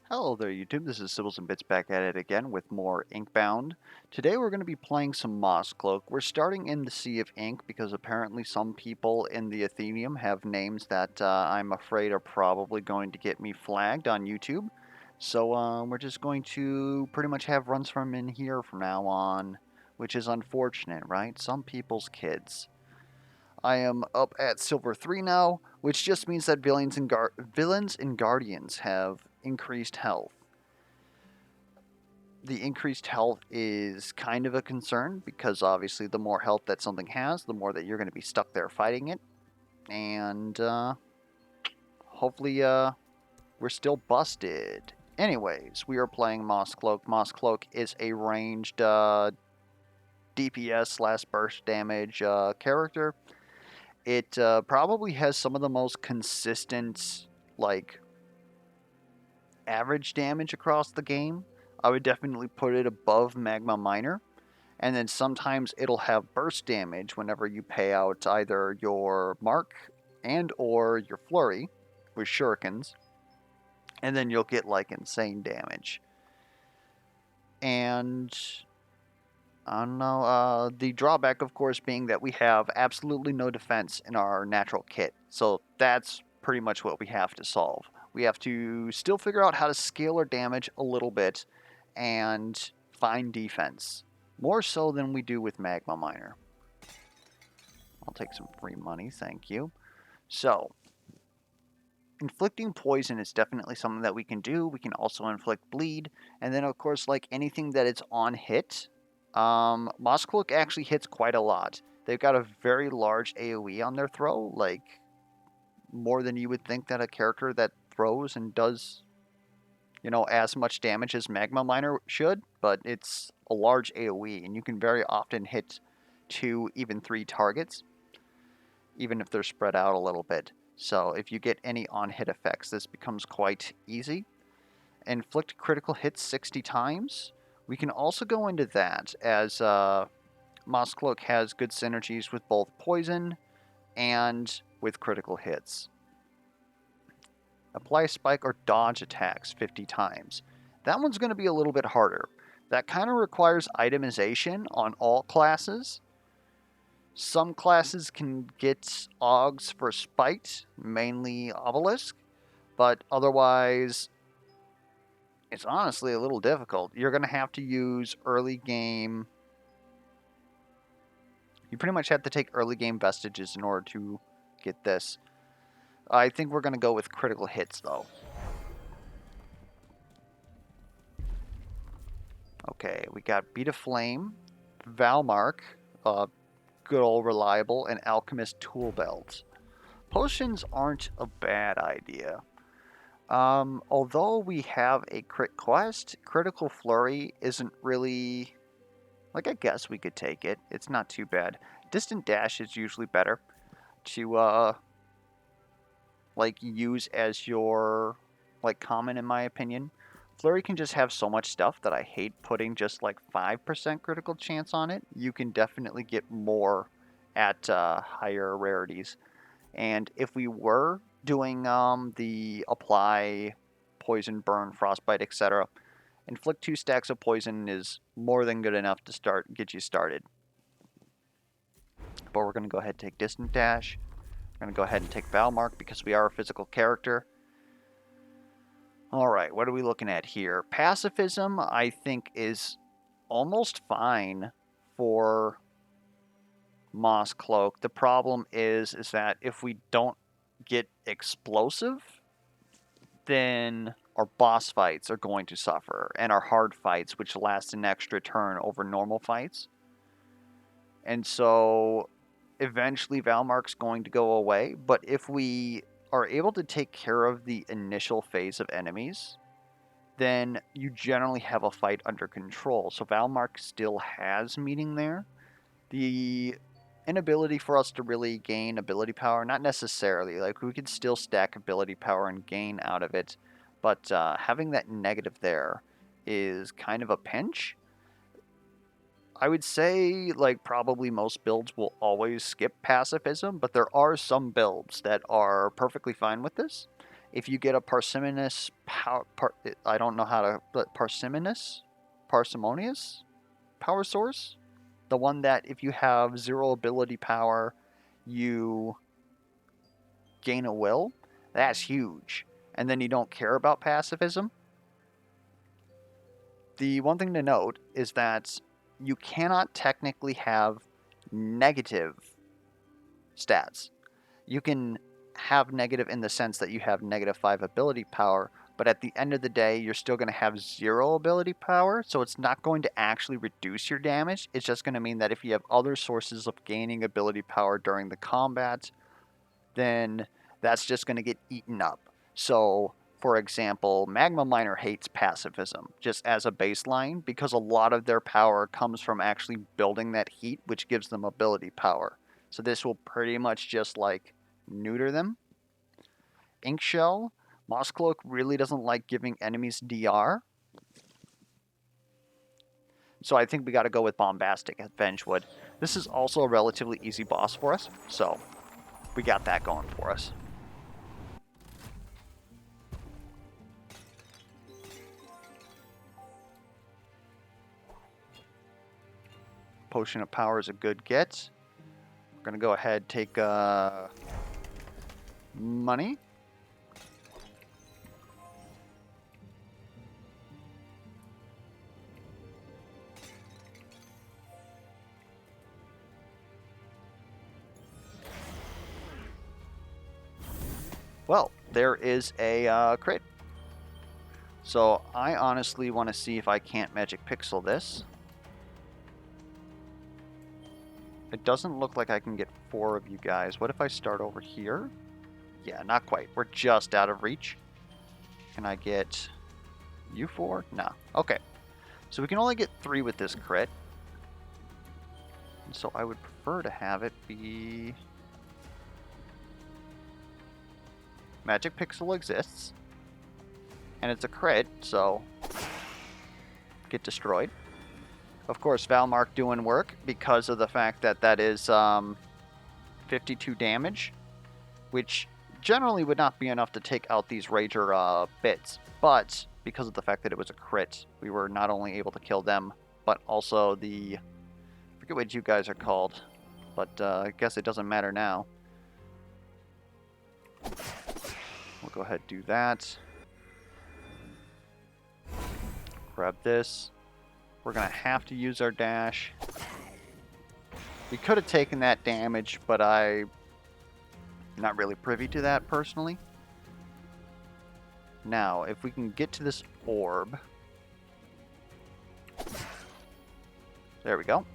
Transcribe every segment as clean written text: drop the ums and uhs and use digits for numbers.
Hello there, YouTube. This is Sibbles and Bits back at it again with more Inkbound. Today we're going to be playing some Mosscloak. We're starting in the Sea of Ink because apparently some people in the Atheneum have names that I'm afraid are probably going to get me flagged on YouTube. So we're just going to pretty much have runs from in here from now on, which is unfortunate, right? Some people's kids. I am up at Silver 3 now, which just means that villains and guardians have increased health. The increased health is kind of a concern because obviously the more health that something has, the more that you're going to be stuck there fighting it. And hopefully we're still busted. Anyways, we are playing Mosscloak. Mosscloak is a ranged DPS slash burst damage character. It probably has some of the most consistent, like, average damage across the game. I would definitely put it above Magma Miner. And then sometimes it'll have burst damage whenever you pay out either your mark and or your flurry with shurikens. And then you'll get like insane damage. And I don't know, the drawback of course being that we have absolutely no defense in our natural kit. So that's pretty much what we have to solve. We have to still figure out how to scale our damage a little bit and find defense. More so than we do with Magma Miner. I'll take some free money, thank you. So, inflicting poison is definitely something that we can do. We can also inflict bleed. And then, of course, like anything that it's on hit, Mosscloak actually hits quite a lot. They've got a very large AoE on their throw, like more than you would think that a character that throws and does, as much damage as Magma Miner should, but it's a large AoE, and you can very often hit 2, even 3 targets, even if they're spread out a little bit. So if you get any on-hit effects, this becomes quite easy. Inflict critical hits 60 times. We can also go into that, as Mosscloak has good synergies with both poison and with critical hits. Apply spike or dodge attacks 50 times. That one's going to be a little bit harder. That kind of requires itemization on all classes. Some classes can get Augs for Spite, mainly Obelisk, but otherwise, it's honestly a little difficult. You're going to have to use early game. You pretty much have to take early game vestiges in order to get this. I think we're going to go with critical hits, though. Okay, we got Beat of Flame, Valmark, good old reliable, and Alchemist Tool Belt. Potions aren't a bad idea. Although we have a crit quest, Critical Flurry isn't really... Like, I guess we could take it. It's not too bad. Distant Dash is usually better to, use as your, common in my opinion. Flurry can just have so much stuff that I hate putting just, 5% critical chance on it. You can definitely get more at higher rarities. And if we were doing the apply, poison, burn, frostbite, etc., inflict 2 stacks of poison is more than good enough to get you started. But we're going to go ahead and take Distant Dash. We're going to go ahead and take Valmark because we are a physical character. Alright, what are we looking at here? Pacifism, I think, is almost fine for Mosscloak. The problem is that if we don't get explosive, then our boss fights are going to suffer, and our hard fights, which last an extra turn over normal fights. And so eventually Valmark's going to go away, but if we are able to take care of the initial phase of enemies, then you generally have a fight under control. So Valmark still has meaning there. The inability for us to really gain ability power, not necessarily. Like, we could still stack ability power and gain out of it, but having that negative there is kind of a pinch. I would say, probably most builds will always skip pacifism, but there are some builds that are perfectly fine with this. if you get a parsimonious power, I don't know how to, but parsimonious power source, the one that if you have 0 ability power, you gain a will, that's huge. And then you don't care about pacifism. The one thing to note is that you cannot technically have negative stats. You can have negative in the sense that you have -5 ability power, but at the end of the day, you're still going to have 0 ability power, so it's not going to actually reduce your damage. It's just going to mean that if you have other sources of gaining ability power during the combat, then that's just going to get eaten up. So, for example, Magma Miner hates pacifism, just as a baseline, because a lot of their power comes from actually building that heat, which gives them ability power. So this will pretty much just, like, neuter them. Inkshell, Mosscloak really doesn't like giving enemies DR. So I think we got to go with Bombastic at Vengewood. This is also a relatively easy boss for us, so we got that going for us. Potion of Power is a good get. We're going to go ahead, take money. Well, there is a crit. So I honestly want to see if I can't Magic Pixel this. It doesn't look like I can get 4 of you guys. What if I start over here? Yeah, not quite. We're just out of reach. Can I get you 4? No. Okay. So we can only get 3 with this crit. So I would prefer to have it be... Magic Pixel exists. And it's a crit, so... get destroyed. Of course, Valmark doing work because of the fact that that is 52 damage, which generally would not be enough to take out these Rager bits, but because of the fact that it was a crit, we were not only able to kill them, but also the... I forget what you guys are called, but I guess it doesn't matter now. We'll go ahead and do that. Grab this. We're going to have to use our dash. We could have taken that damage, but I'm not really privy to that personally. Now, if we can get to this orb. There we go.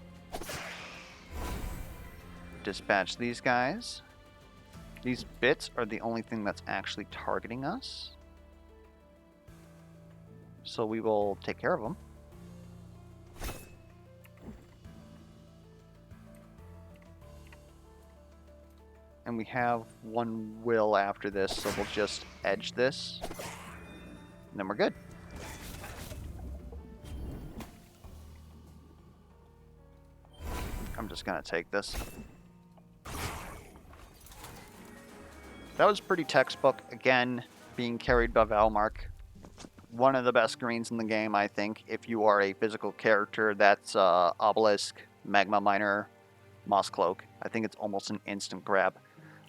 Dispatch these guys. These bits are the only thing that's actually targeting us. So we will take care of them. And we have 1 will after this, so we'll just edge this. And then we're good. I'm just going to take this. That was pretty textbook. Again, being carried by Valmark. One of the best greens in the game, I think. If you are a physical character, that's Obelisk, Magma Miner, Mosscloak. I think it's almost an instant grab.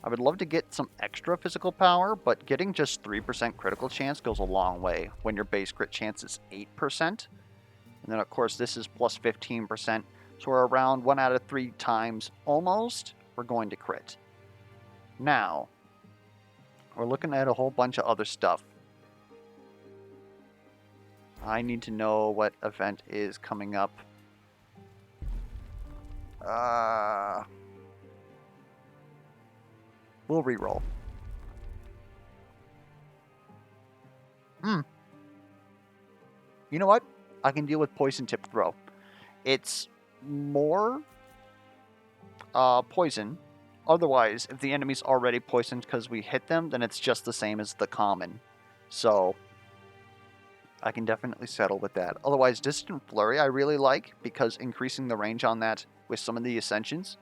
I would love to get some extra physical power, but getting just 3% critical chance goes a long way when your base crit chance is 8%. And then, of course, this is plus 15%. So we're around 1 out of 3 times, almost, we're going to crit. Now, we're looking at a whole bunch of other stuff. I need to know what event is coming up. We'll reroll. You know what? I can deal with Poison Tip Throw. It's more poison. Otherwise, if the enemy's already poisoned because we hit them, then it's just the same as the common. So I can definitely settle with that. Otherwise, Distant Flurry I really like because increasing the range on that with some of the Ascensions,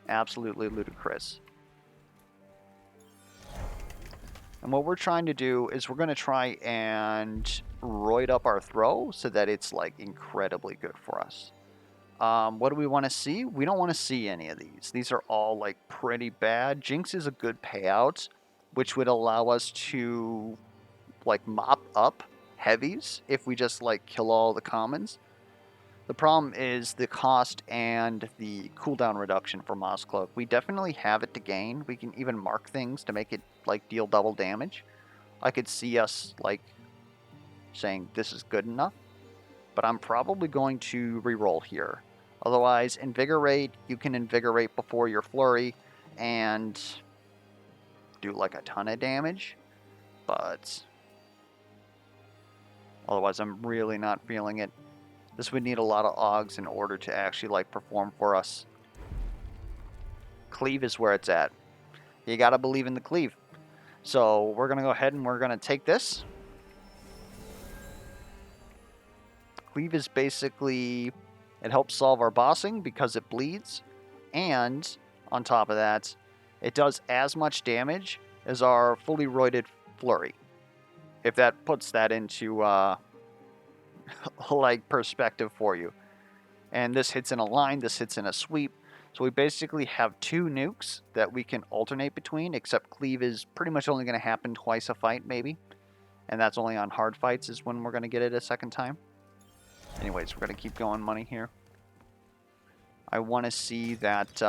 absolutely ludicrous. And what we're trying to do is we're going to try and roid up our throw so that it's like incredibly good for us. What do we want to see? We don't want to see any of these. These are all like pretty bad. Jinx is a good payout, which would allow us to like mop up heavies if we just like kill all the commons. The problem is the cost and the cooldown reduction for Mosscloak. We definitely have it to gain. We can even mark things to make it like deal double damage. I could see us like saying this is good enough, but I'm probably going to reroll here. Otherwise, invigorate, you can invigorate before your flurry and do like a ton of damage, but otherwise I'm really not feeling it. This would need a lot of Augs in order to actually like perform for us. Cleave is where it's at. You gotta believe in the cleave. So we're gonna go ahead and we're gonna take this. Cleave is basically, it helps solve our bossing because it bleeds, and on top of that, it does as much damage as our fully roided flurry. If that puts that into like perspective for you. And this hits in a line, this hits in a sweep. So we basically have two nukes that we can alternate between, except cleave is pretty much only going to happen twice a fight, maybe. And that's only on hard fights is when we're going to get it a second time. Anyways, we're going to keep going money here. I want to see that,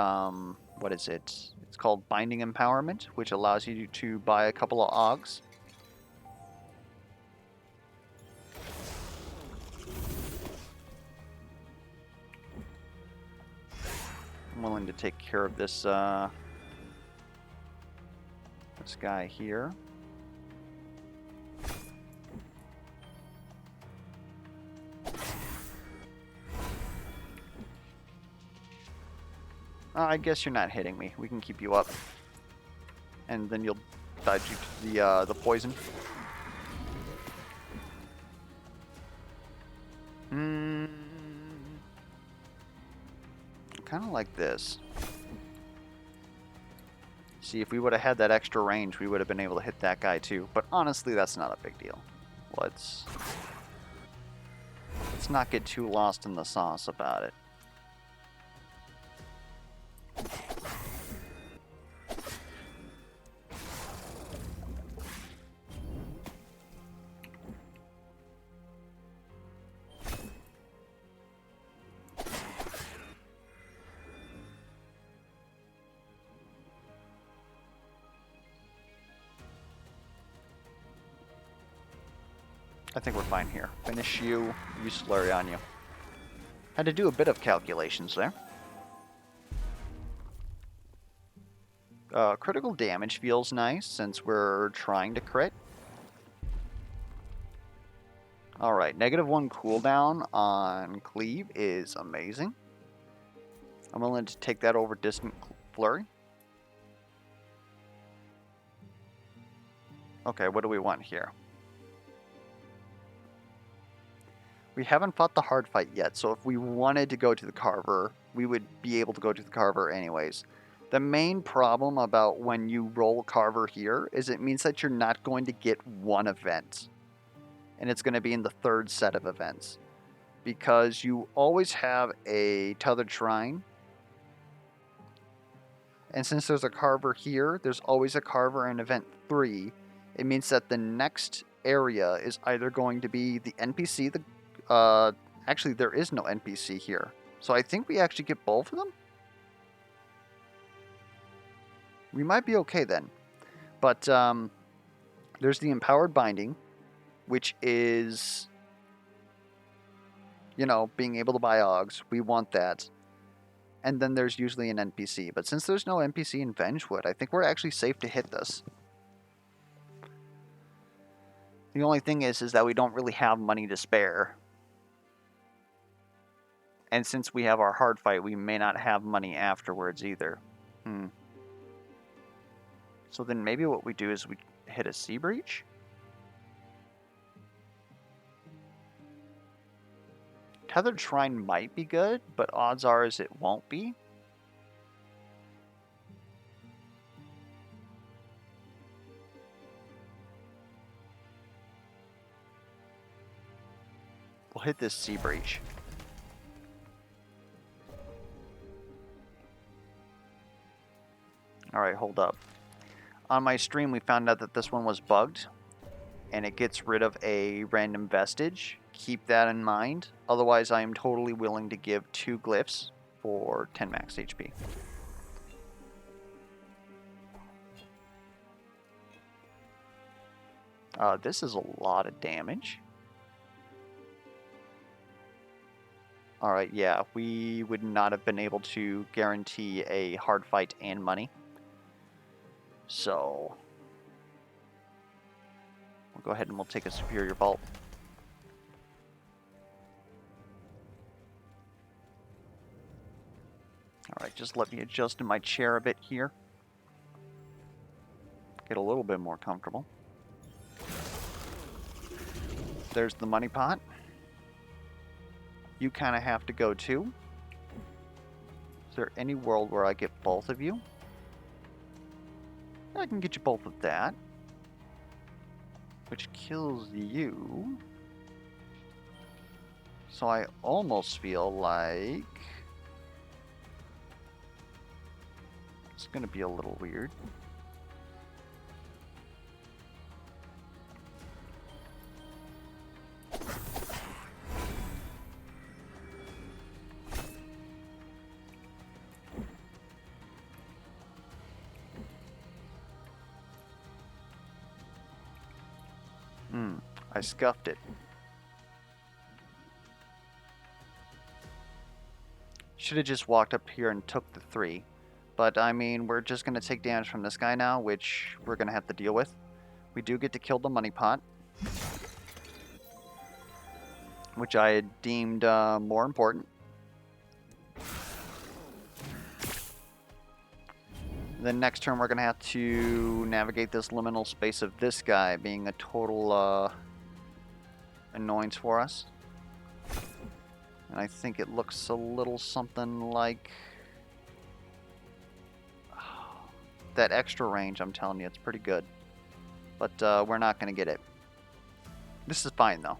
what is it? It's called Binding Empowerment, which allows you to buy a couple of Augs. I'm willing to take care of this, this guy here. I guess you're not hitting me. We can keep you up. And then you'll dodge the poison. Kind of like this. See, if we would have had that extra range, we would have been able to hit that guy too. But honestly, that's not a big deal. Let's not get too lost in the sauce about it. I think we're fine here. Finish you, use Slurry on you. Had to do a bit of calculations there. Critical damage feels nice since we're trying to crit. Alright, -1 cooldown on Cleave is amazing. I'm willing to take that over Distant Flurry. Okay, what do we want here? We haven't fought the hard fight yet, so if we wanted to go to the Carver, we would be able to go to the Carver anyways. The main problem about when you roll Carver here is it means that you're not going to get one event. And it's going to be in the third set of events. Because you always have a Tethered Shrine. And since there's a Carver here, there's always a Carver in event 3. It means that the next area is either going to be the NPC, actually, there is no NPC here. So I think we actually get both of them? We might be okay then. But there's the Empowered Binding, which is, you know, being able to buy Augs. We want that. And then there's usually an NPC. But since there's no NPC in Vengewood, I think we're actually safe to hit this. The only thing is that we don't really have money to spare. And since we have our hard fight, we may not have money afterwards either. So then maybe what we do is we hit a Sea Breach? Tethered Shrine might be good, but odds are is it won't be. We'll hit this sea breach. Alright, hold up. On my stream, we found out that this one was bugged, and it gets rid of a random vestige. Keep that in mind. Otherwise, I am totally willing to give 2 glyphs for 10 max HP. This is a lot of damage. Alright, yeah, we would not have been able to guarantee a hard fight and money. So, we'll go ahead and we'll take a superior vault. Alright, just let me adjust in my chair a bit here. Get a little bit more comfortable. There's the money pot. You kind of have to go too. Is there any world where I get both of you? I can get you both of that. Which kills you. So I almost feel like it's going to be a little weird. I scuffed it. Should have just walked up here and took the 3. But, I mean, we're just going to take damage from this guy now, which we're going to have to deal with. We do get to kill the money pot, which I had deemed more important. Then next turn we're going to have to navigate this liminal space of this guy being a total annoyance for us. And I think it looks a little something like that extra range. I'm telling you, it's pretty good. But we're not going to get it. This is fine, though.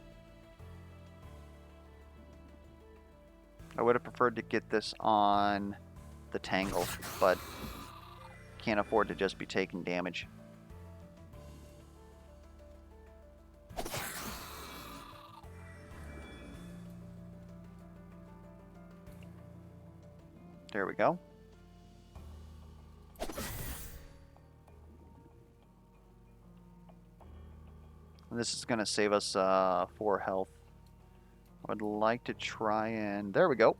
I would have preferred to get this on the Tangle, but can't afford to just be taking damage. There we go. This is going to save us 4 health. I would like to try and... There we go.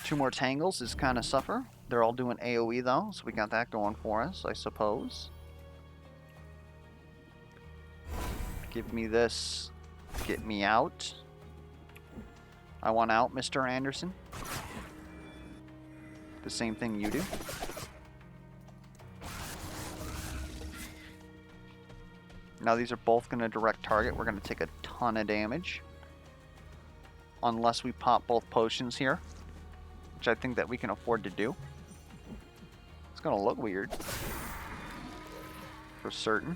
2 more Tangles is kind of suffer. They're all doing AoE though, so we got that going for us, I suppose. Give me this. Get me out. I want out, Mr. Anderson. The same thing you do. Now these are both going to direct target. We're going to take a ton of damage. Unless we pop both potions here. Which I think that we can afford to do. It's going to look weird. For certain.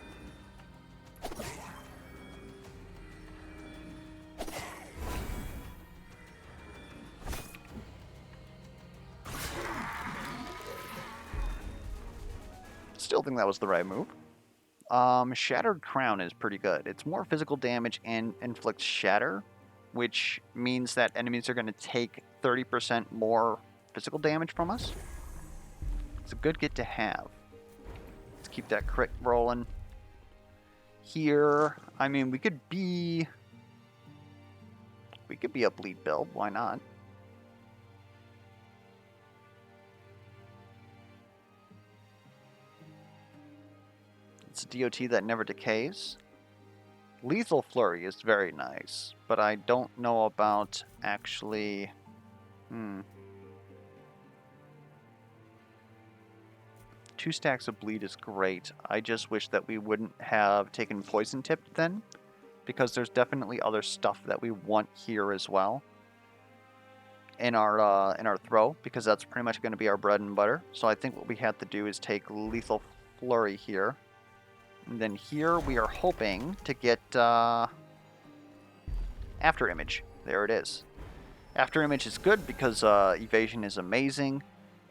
Still think that was the right move. Shattered Crown is pretty good. It's more physical damage and inflicts shatter, which means that enemies are going to take 30% more physical damage from us. It's a good get to have. Let's keep that crit rolling. Here, I mean, we could be a bleed build. Why not? It's a DOT that never decays. Lethal Flurry is very nice, but I don't know about actually... 2 stacks of bleed is great. I just wish that we wouldn't have taken poison tipped then, because there's definitely other stuff that we want here as well in our throw, because that's pretty much going to be our bread and butter. So I think what we have to do is take Lethal Flurry here. And then here we are hoping to get After Image. There it is. After Image is good because evasion is amazing,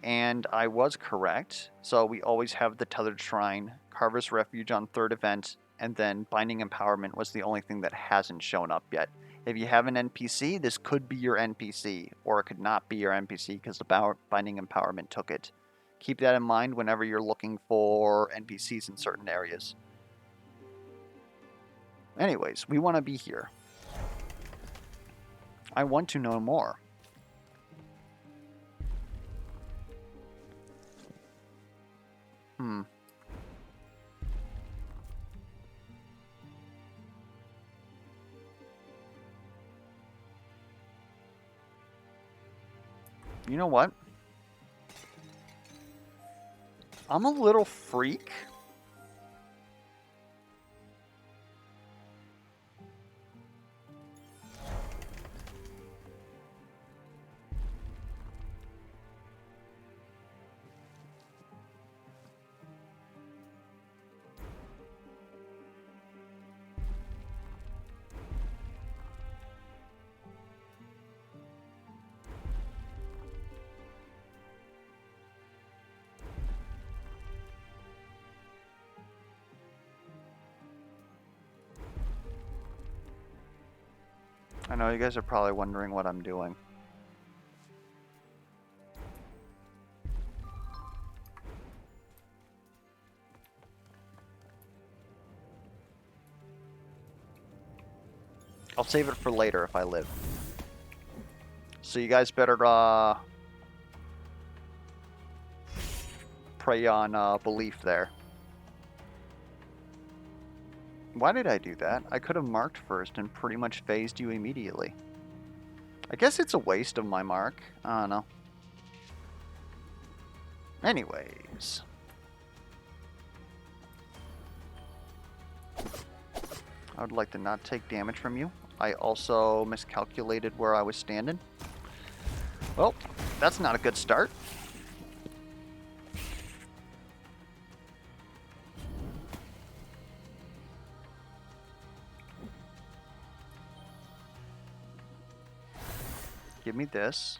and I was correct. So we always have the Tethered Shrine, Carver's Refuge on 3rd event, and then Binding Empowerment was the only thing that hasn't shown up yet. If you have an NPC, this could be your NPC, or it could not be your NPC because the Binding Empowerment took it. Keep that in mind whenever you're looking for NPCs in certain areas. Anyways, we want to be here. I want to know more. You know what? I'm a little freak. I know you guys are probably wondering what I'm doing. I'll save it for later if I live. So you guys better prey on belief there. Why did I do that? I could have marked first and pretty much phased you immediately. I guess it's a waste of my mark. I don't know. Anyways. I would like to not take damage from you. I also miscalculated where I was standing. Well, that's not a good start. Give me this.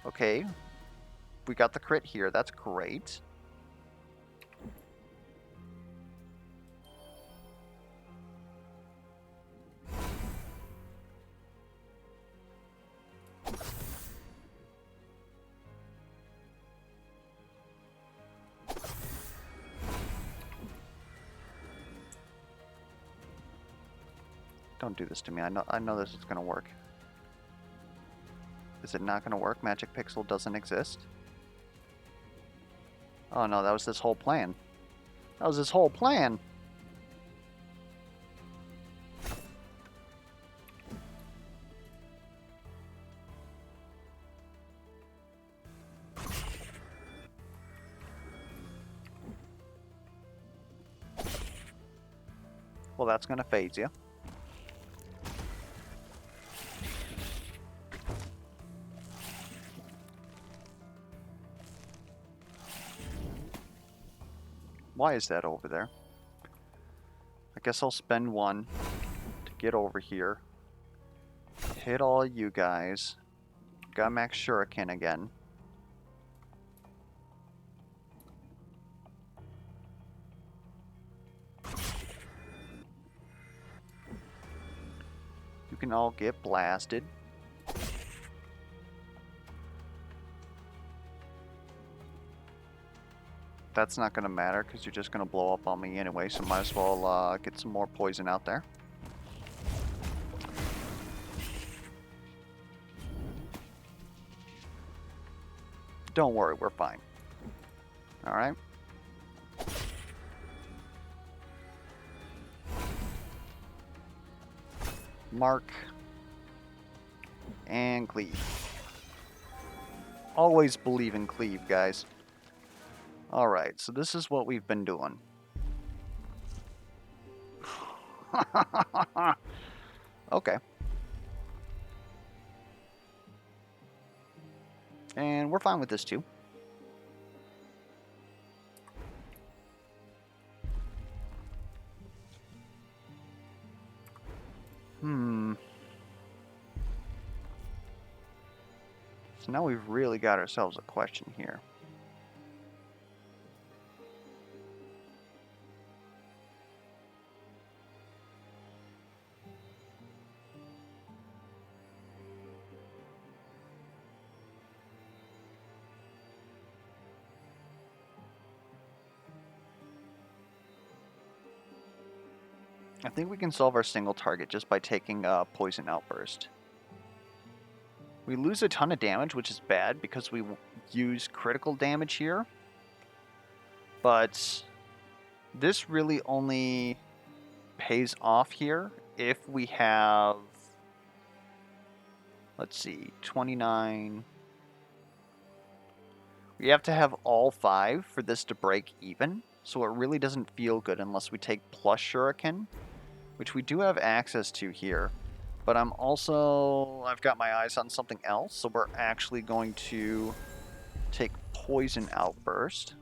Okay. We got the crit here. That's great. Don't do this to me. I know this is going to work. Is it not going to work? Magic Pixel doesn't exist? Oh no, that was this whole plan. That was this whole plan! Well, that's going to phase you. Why is that over there? I guess I'll spend one to get over here. Hit all you guys. Got Max Shuriken again. You can all get blasted. That's not going to matter because you're just going to blow up on me anyway, so might as well get some more poison out there. Don't worry, we're fine. Alright. Mark. And cleave. Always believe in cleave, guys. Alright, so this is what we've been doing. Okay. And we're fine with this too. So now we've really got ourselves a question here. I think we can solve our single target just by taking Poison Outburst. We lose a ton of damage, which is bad because we use critical damage here. But this really only pays off here if we have, let's see, 29. We have to have all 5 for this to break even. So it really doesn't feel good unless we take plus Shuriken, which we do have access to here. But I've got my eyes on something else, so we're actually going to take Poison Outburst.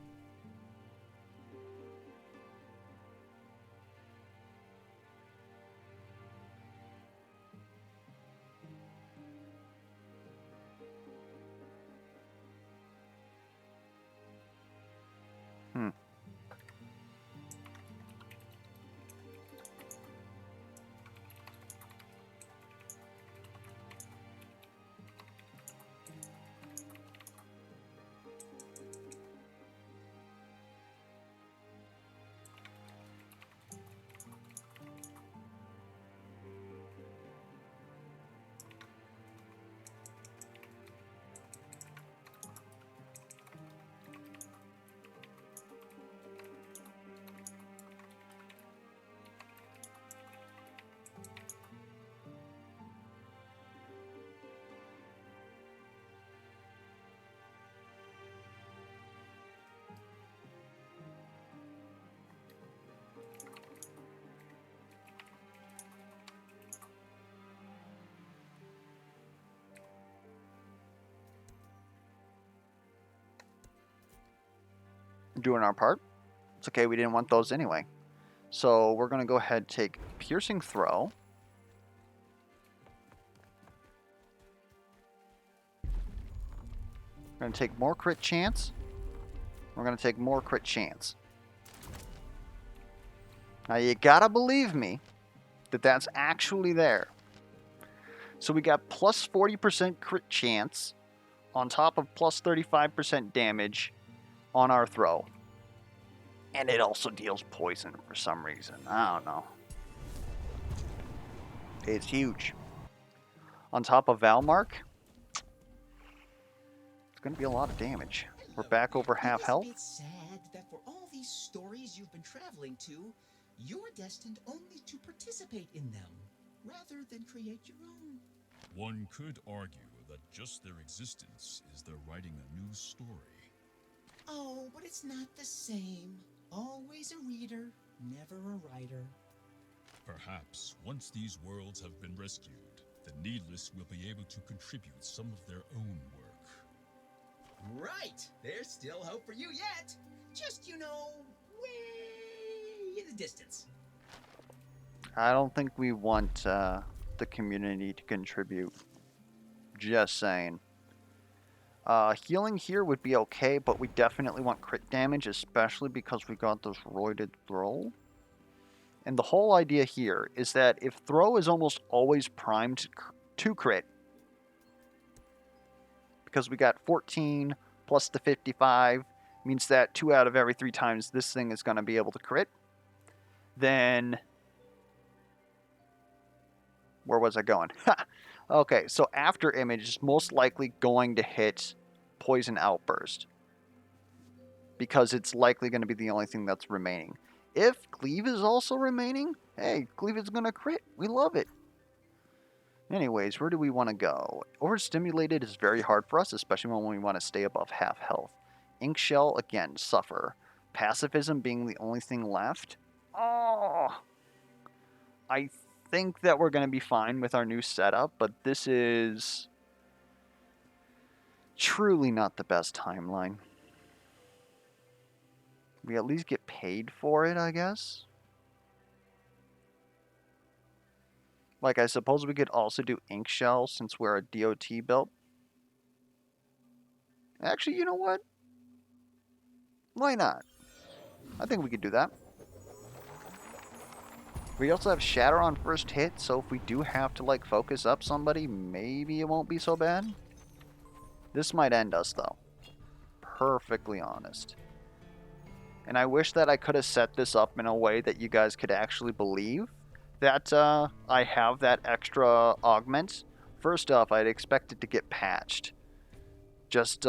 Doing our part. It's okay, we didn't want those anyway. So we're going to go ahead and take Piercing Throw. We're going to take more crit chance. We're going to take more crit chance. Now you gotta believe me that that's actually there. So we got plus 40% crit chance on top of plus 35% damage on our throw. And it also deals poison for some reason. I don't know. It's huge. On top of Valmark, it's going to be a lot of damage. We're back over half health. It's a bit sad that for all these stories you've been traveling to, you're destined only to participate in them, rather than create your own. One could argue that just their existence is their writing a new story. Oh, but it's not the same. Always a reader, never a writer. Perhaps once these worlds have been rescued, the Needless will be able to contribute some of their own work. Right! There's still hope for you yet! Just, way in the distance. I don't think we want the community to contribute. Just saying. Healing here would be okay, but we definitely want crit damage, especially because we got this roided throw. And the whole idea here is that if throw is almost always primed to crit, because we got 14 plus the 55, means that 2 out of every 3 times this thing is going to be able to crit, then... Where was I going? Okay, so After Image is most likely going to hit Poison Outburst, because it's likely going to be the only thing that's remaining. If Cleave is also remaining, hey, Cleave is going to crit. We love it. Anyways, where do we want to go? Overstimulated is very hard for us, especially when we want to stay above half health. Inkshell, again, suffer. Pacifism being the only thing left. Oh! I think that we're going to be fine with our new setup, but this is truly not the best timeline. We at least get paid for it, I guess. Like, I suppose we could also do ink shell since we're a DOT build. Actually, you know what? Why not? I think we could do that. We also have shatter on first hit, so if we do have to, like, focus up somebody, maybe it won't be so bad. This might end us, though. Perfectly honest. And I wish that I could have set this up in a way that you guys could actually believe that I have that extra augment. First off, I'd expect it to get patched. Just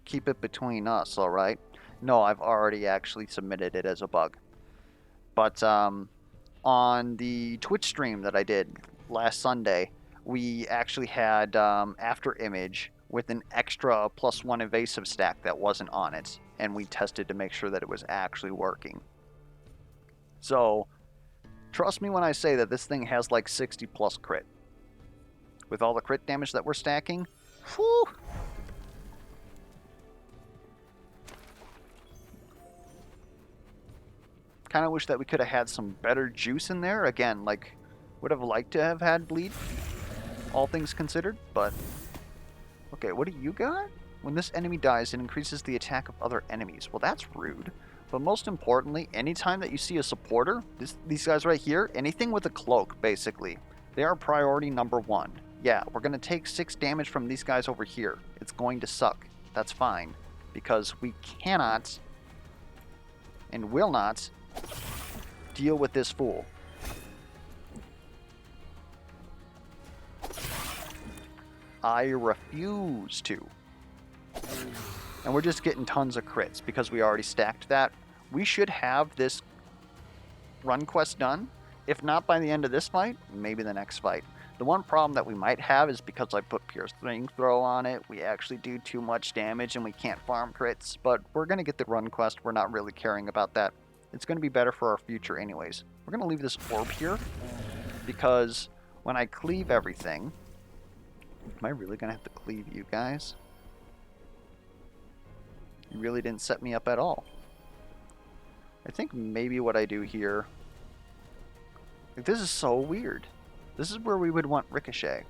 keep it between us, alright? No, I've already actually submitted it as a bug. But on the Twitch stream that I did last Sunday, we actually had after image with an extra +1 evasive stack that wasn't on it, and we tested to make sure that it was actually working. So, trust me when I say that this thing has like 60 plus crit. With all the crit damage that we're stacking, whew! Kind of wish that we could have had some better juice in there. Again, like, would have liked to have had bleed, all things considered, but... Okay, what do you got? When this enemy dies, it increases the attack of other enemies. Well, that's rude. But most importantly, anytime that you see a supporter, these guys right here, anything with a cloak, basically, they are priority number 1. Yeah, we're going to take 6 damage from these guys over here. It's going to suck. That's fine. Because we cannot and will not deal with this fool. I refuse to. And we're just getting tons of crits because we already stacked that. We should have this run quest done. If not by the end of this fight, maybe the next fight. The one problem that we might have is because I put Pierce Throw on it, we actually do too much damage and we can't farm crits. But we're going to get the run quest. We're not really caring about that. It's going to be better for our future anyways. We're going to leave this orb here because when I cleave everything... Am I really going to have to cleave you guys? You really didn't set me up at all. I think maybe what I do here... Like, this is so weird. This is where we would want Ricochet.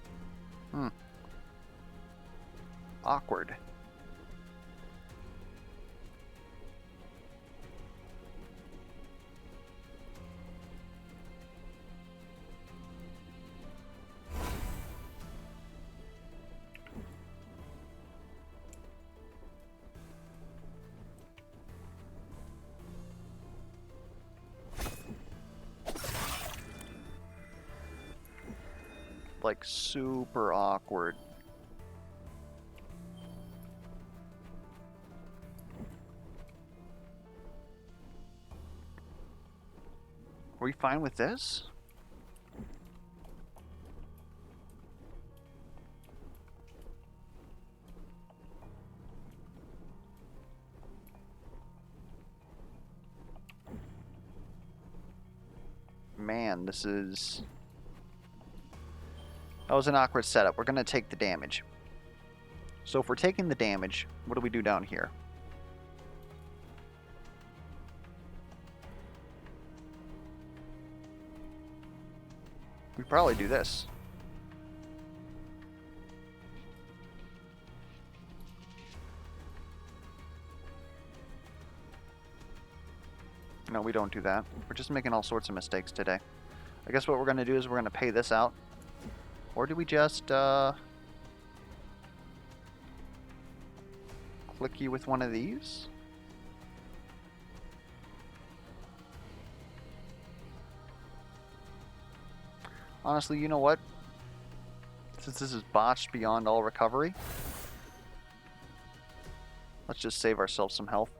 Awkward. Like, super awkward. Are we fine with this? Man, this is... That was an awkward setup. We're going to take the damage. So if we're taking the damage, what do we do down here? We probably do this. No, we don't do that. We're just making all sorts of mistakes today. I guess what we're going to do is we're going to pay this out. Or do we just, click you with one of these? Honestly, you know what? Since this is botched beyond all recovery, let's just save ourselves some health.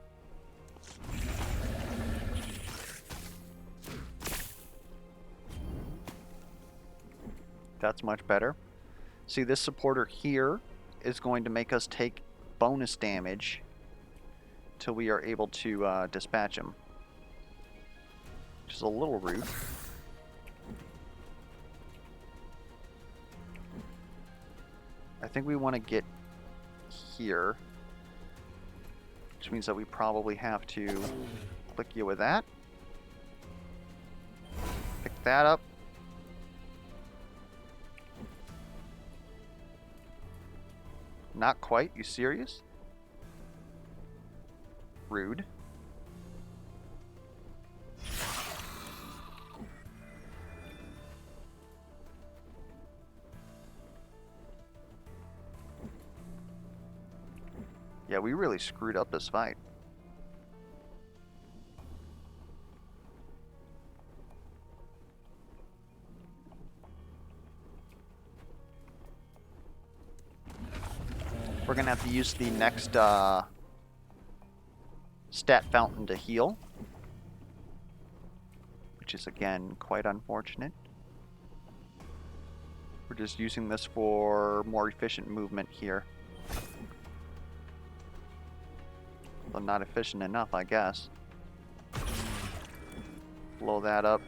That's much better. See, this supporter here is going to make us take bonus damage till we are able to dispatch him. Which is a little rude. I think we want to get here, which means that we probably have to click you with that. Pick that up. Not quite. You serious? Rude. Yeah, we really screwed up this fight. We're gonna have to use the next stat fountain to heal, which is again quite unfortunate. We're just using this for more efficient movement here. Well, not efficient enough, I guess. Blow that up.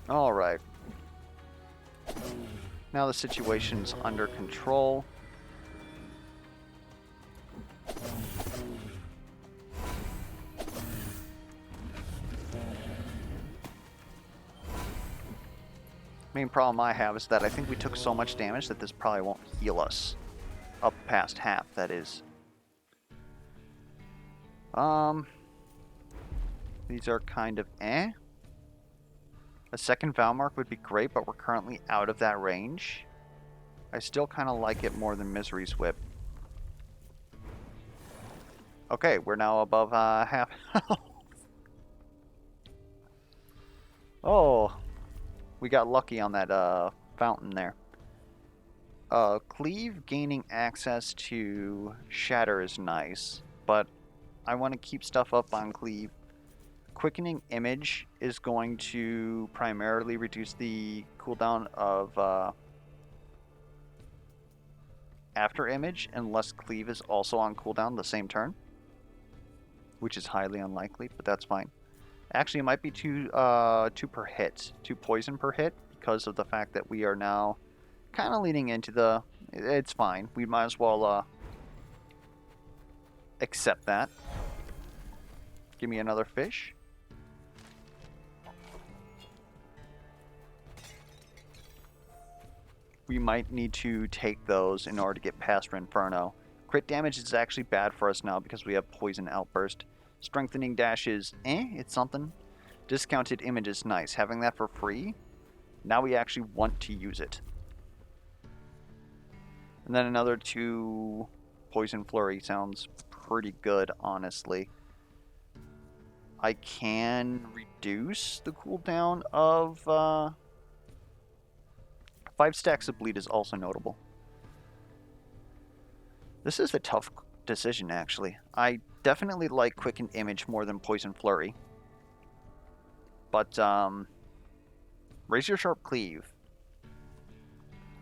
Alright. Now the situation's under control. Main problem I have is that I think we took so much damage that this probably won't heal us. Up past half, that is. These are kind of eh. A second Valmark would be great, but we're currently out of that range. I still kind of like it more than Misery's Whip. Okay, we're now above half health. Oh, we got lucky on that fountain there. Cleave gaining access to Shatter is nice, but I want to keep stuff up on Cleave. Quickening Image is going to primarily reduce the cooldown of After Image, unless Cleave is also on cooldown the same turn, which is highly unlikely, but that's fine. Actually, it might be two per hit, 2 poison per hit, because of the fact that we are now kind of leading into the... It's fine. We might as well accept that. Give me another fish. We might need to take those in order to get past Inferno. Crit damage is actually bad for us now because we have Poison Outburst. Strengthening Dash is it's something. Discounted Image is nice. Having that for free, now we actually want to use it. And then another 2 Poison Flurry sounds pretty good, honestly. I can reduce the cooldown of... 5 stacks of bleed is also notable. This is a tough decision, actually. I definitely like Quickened Image more than Poison Flurry. But, Razor Sharp Cleave.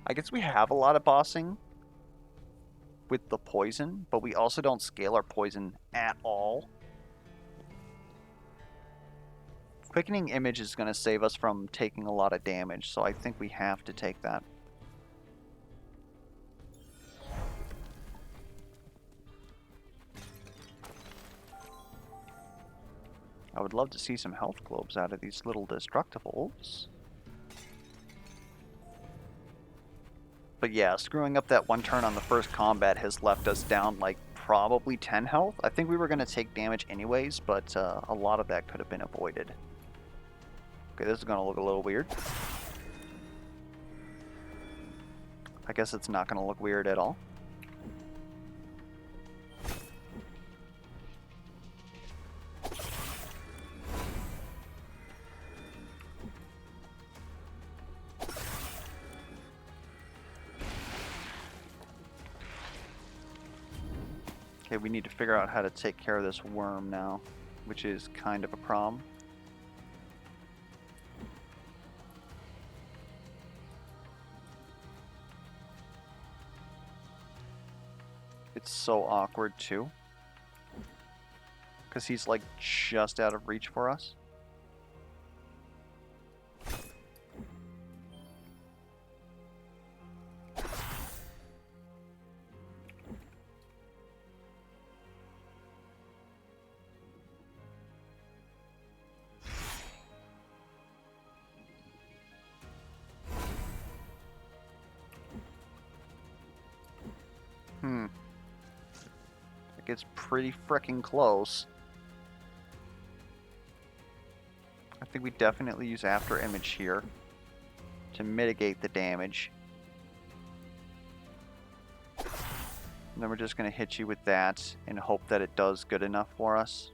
I guess we have a lot of bossing with the poison, but we also don't scale our poison at all. Quickening Image is going to save us from taking a lot of damage, so I think we have to take that. I would love to see some health globes out of these little destructibles. But yeah, screwing up that one turn on the first combat has left us down like probably 10 health. I think we were going to take damage anyways, but a lot of that could have been avoided. Okay, this is going to look a little weird. I guess it's not going to look weird at all. Okay, we need to figure out how to take care of this worm now, which is kind of a problem. It's so awkward too, because he's like just out of reach for us. it's pretty freaking close. I think we definitely use After Image here to mitigate the damage. And then we're just going to hit you with that and hope that it does good enough for us.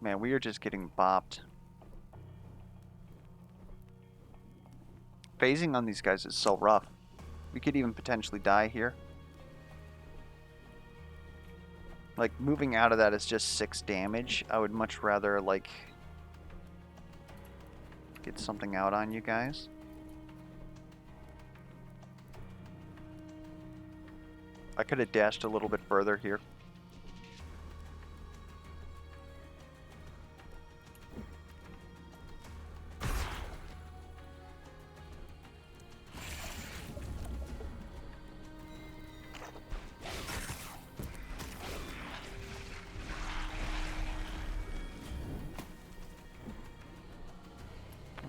Man, we are just getting bopped. Phasing on these guys is so rough. We could even potentially die here. Like, moving out of that is just 6 damage. I would much rather, like, get something out on you guys. I could have dashed a little bit further here.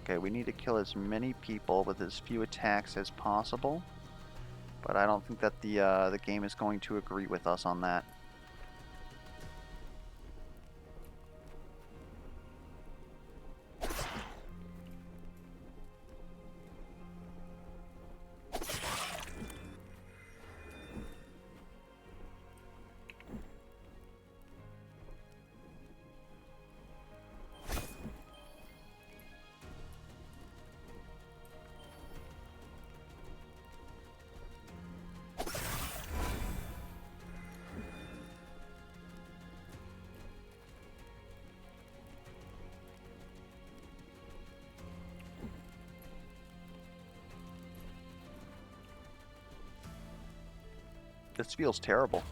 Okay, we need to kill as many people with as few attacks as possible, but I don't think that the game is going to agree with us on that. This feels terrible.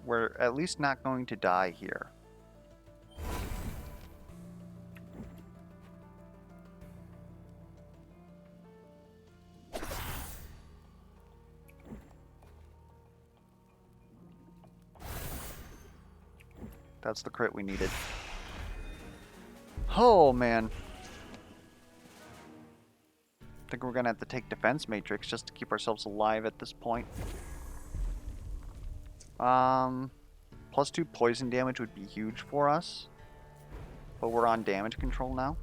We're at least not going to die here. That's the crit we needed. Oh, man. I think we're going to have to take Defense Matrix just to keep ourselves alive at this point. +2 poison damage would be huge for us. But we're on damage control now.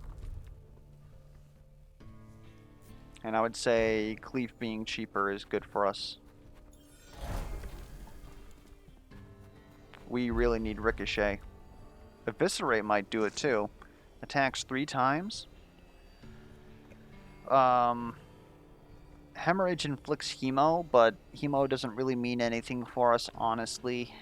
And I would say Cleave being cheaper is good for us. We really need Ricochet. Eviscerate might do it too. Attacks 3 times. Hemorrhage inflicts Hemo, but Hemo doesn't really mean anything for us, honestly.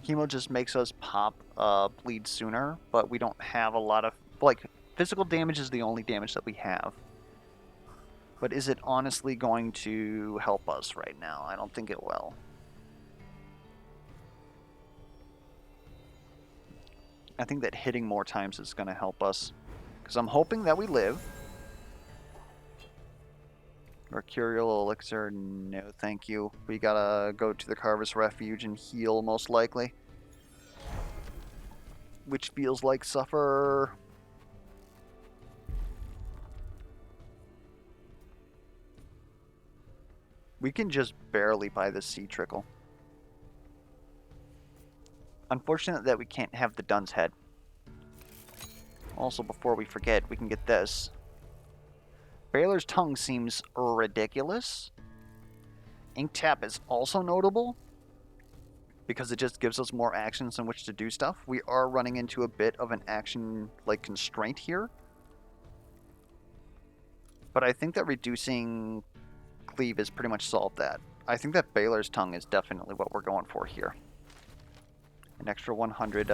Hemo just makes us pop bleed sooner, but we don't have a lot of... Like, physical damage is the only damage that we have. But is it honestly going to help us right now? I don't think it will. I think that hitting more times is going to help us. Because I'm hoping that we live. Mercurial Elixir, no thank you. We gotta go to the Carver's Refuge and heal, most likely. Which feels like suffer. We can just barely buy the Sea Trickle. Unfortunate that we can't have the Dun's Head. Also, before we forget, we can get this. Baylor's Tongue seems ridiculous. Ink Tap is also notable because it just gives us more actions in which to do stuff. We are running into a bit of an action constraint here. But I think that reducing Cleave has pretty much solved that. I think that Baylor's Tongue is definitely what we're going for here. An extra 100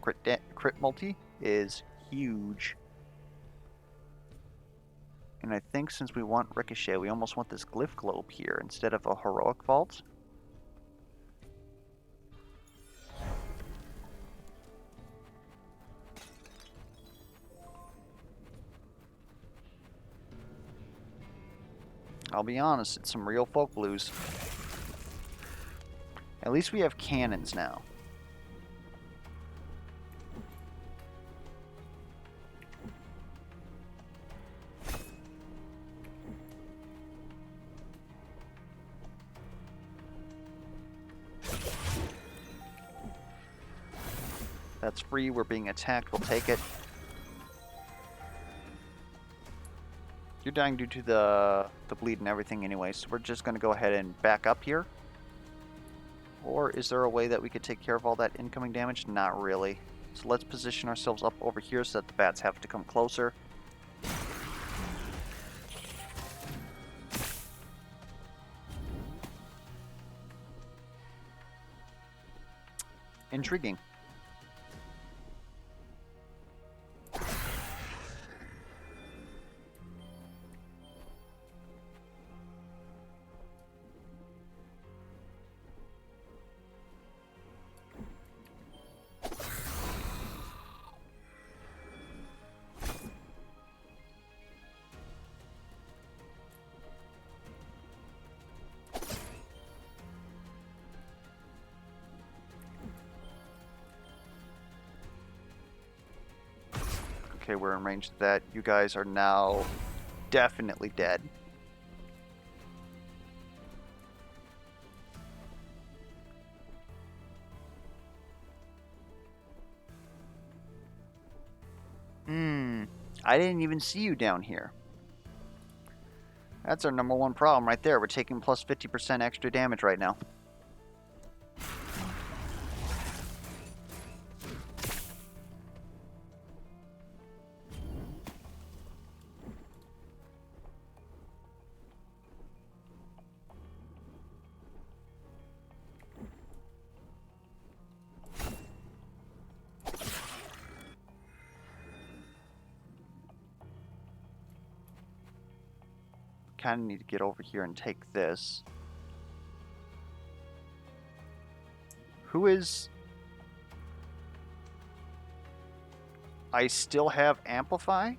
crit multi is huge. And I think since we want Ricochet, we almost want this Glyph Globe here instead of a Heroic Vault. I'll be honest, it's some real folk blues. At least we have cannons now. That's free, we're being attacked, we'll take it. You're dying due to the bleed and everything anyway, so we're just going to go ahead and back up here. Or is there a way that we could take care of all that incoming damage? Not really. So let's position ourselves up over here so that the bats have to come closer. Intriguing. Okay, we're in range of that. You guys are now definitely dead. I didn't even see you down here. That's our #1 problem right there. We're taking plus 50% extra damage right now. Kind of need to get over here and take this. Who is... I still have Amplify?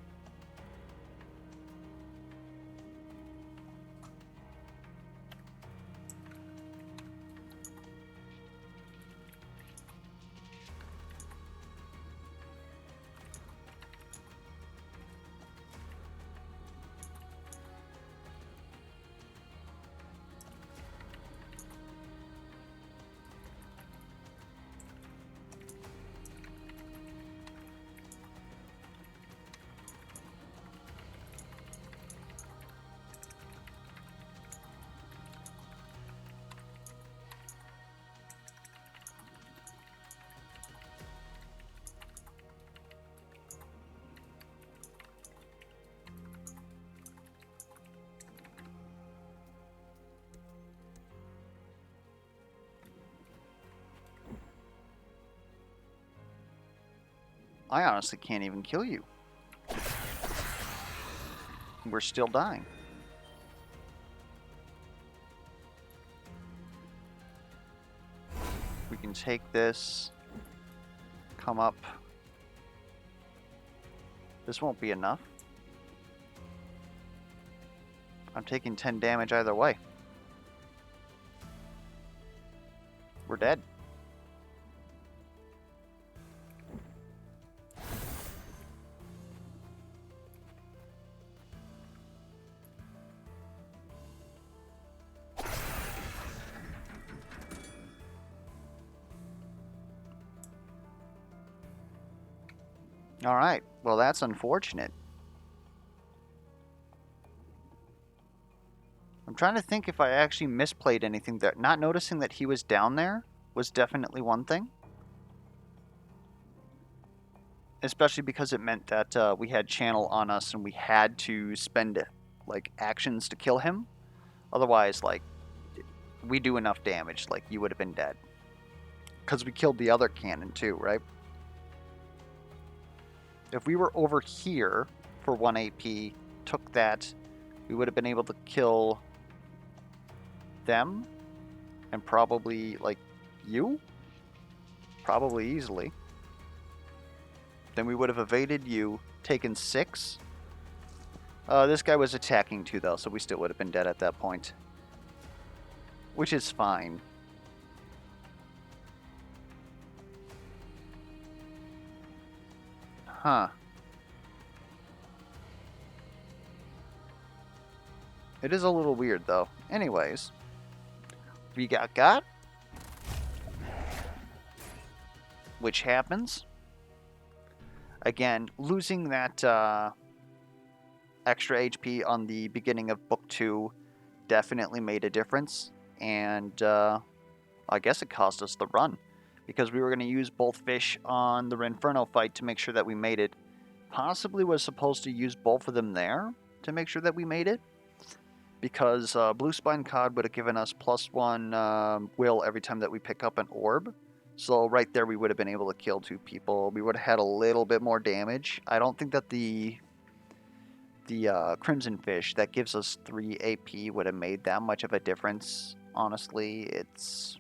I honestly can't even kill you. We're still dying. We can take this, come up. This won't be enough. I'm taking 10 damage either way. We're dead. Alright, well that's unfortunate. I'm trying to think if I actually misplayed anything there. Not noticing that he was down there was definitely one thing. Especially because it meant that we had channel on us and we had to spend like actions to kill him. Otherwise, like, we do enough damage, like, you would have been dead. Because we killed the other cannon too, right? If we were over here for 1 AP, took that, we would have been able to kill them and probably, like, you? Probably easily. Then we would have evaded you, taken 6. This guy was attacking too, though, so we still would have been dead at that point. Which is fine. Huh. It is a little weird, though. Anyways. We got. Which happens. Again, losing that extra HP on the beginning of Book 2 definitely made a difference. And I guess it cost us the run. Because we were going to use both fish on the Rinferno fight to make sure that we made it. Possibly was supposed to use both of them there to make sure that we made it. Because Blue Spine Cod would have given us +1 will every time that we pick up an orb. So right there we would have been able to kill 2 people. We would have had a little bit more damage. I don't think that the Crimson Fish that gives us 3 AP would have made that much of a difference. Honestly, it's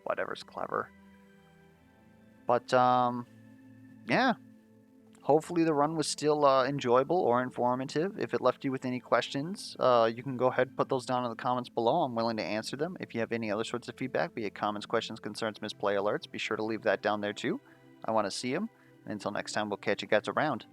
whatever's clever. But yeah. Hopefully the run was still enjoyable or informative. If it left you with any questions, you can go ahead and put those down in the comments below. I'm willing to answer them. If you have any other sorts of feedback, be it comments, questions, concerns, misplay alerts, be sure to leave that down there too. I want to see them. And until next time, we'll catch you guys around.